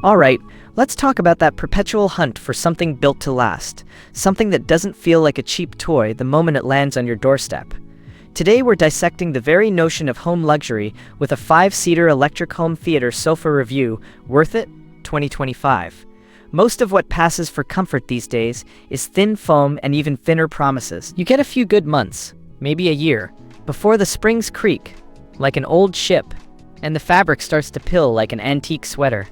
Alright, let's talk about that perpetual hunt for something built to last. Something that doesn't feel like a cheap toy the moment it lands on your doorstep. Today we're dissecting the very notion of home luxury with a 5-seater electric home theater sofa review. Worth it? 2025. Most of what passes for comfort these days is thin foam and even thinner promises. You get a few good months, maybe a year, before the springs creak, like an old ship, and the fabric starts to pill like an antique sweater.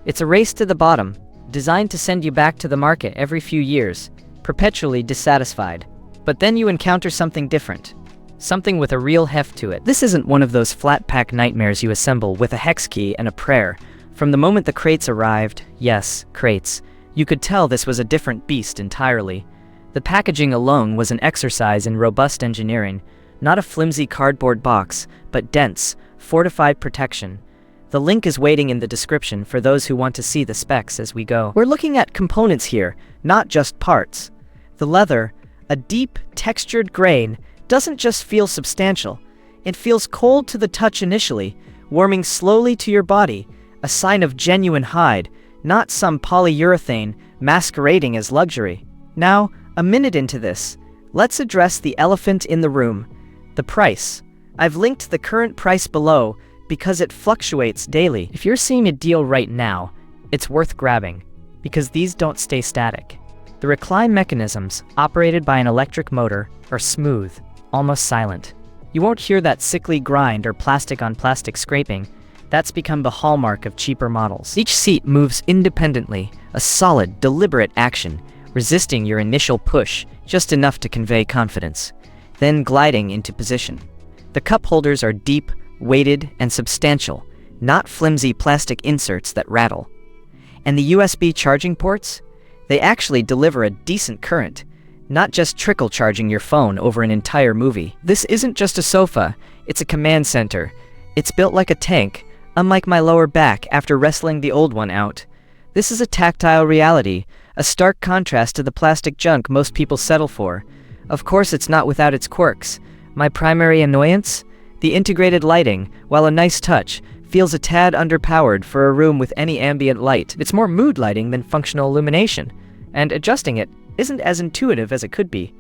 It's a race to the bottom, designed to send you back to the market every few years, perpetually dissatisfied. But then you encounter something different. Something with a real heft to it. This isn't one of those flat-pack nightmares you assemble with a hex key and a prayer. From the moment the crates arrived, yes, crates, you could tell this was a different beast entirely. The packaging alone was an exercise in robust engineering, not a flimsy cardboard box, but dense, fortified protection. The link is waiting in the description for those who want to see the specs as we go. We're looking at components here, not just parts. The leather, a deep, textured grain, doesn't just feel substantial. It feels cold to the touch initially, warming slowly to your body, a sign of genuine hide, not some polyurethane masquerading as luxury. Now, a minute into this, let's address the elephant in the room, the price. I've linked the current price below because it fluctuates daily. If you're seeing a deal right now, it's worth grabbing, because these don't stay static. The recline mechanisms, operated by an electric motor, are smooth, almost silent. You won't hear that sickly grind or plastic-on-plastic scraping. That's become the hallmark of cheaper models. Each seat moves independently, a solid, deliberate action, resisting your initial push just enough to convey confidence, then gliding into position. The cup holders are deep, weighted, and substantial, not flimsy plastic inserts that rattle. And the USB charging ports? They actually deliver a decent current, not just trickle charging your phone over an entire movie. This isn't just a sofa, it's a command center. It's built like a tank, unlike my lower back after wrestling the old one out. This is a tactile reality, a stark contrast to the plastic junk most people settle for. Of course, it's not without its quirks. My primary annoyance? The integrated lighting, while a nice touch, feels a tad underpowered for a room with any ambient light. It's more mood lighting than functional illumination, and adjusting it isn't as intuitive as it could be.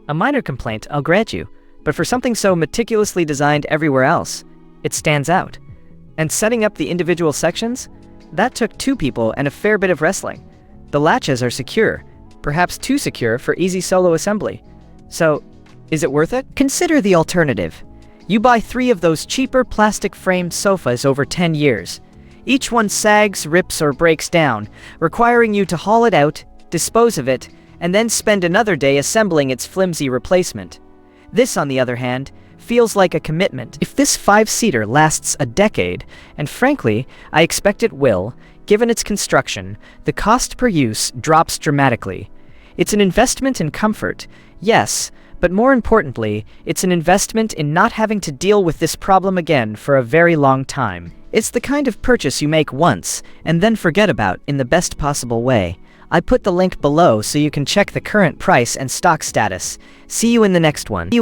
A minor complaint, I'll grant you, but for something so meticulously designed everywhere else, it stands out. And setting up the individual sections? That took 2 people and a fair bit of wrestling. The latches are secure, perhaps too secure for easy solo assembly. So, is it worth it? Consider the alternative. You buy 3 of those cheaper plastic-framed sofas over 10 years. Each one sags, rips, or breaks down, requiring you to haul it out, dispose of it, and then spend another day assembling its flimsy replacement. This, on the other hand, feels like a commitment. If this 5-seater lasts a decade, and frankly, I expect it will, given its construction, the cost per use drops dramatically. It's an investment in comfort, yes, but more importantly, it's an investment in not having to deal with this problem again for a very long time. It's the kind of purchase you make once, and then forget about in the best possible way. I put the link below so you can check the current price and stock status. See you in the next one.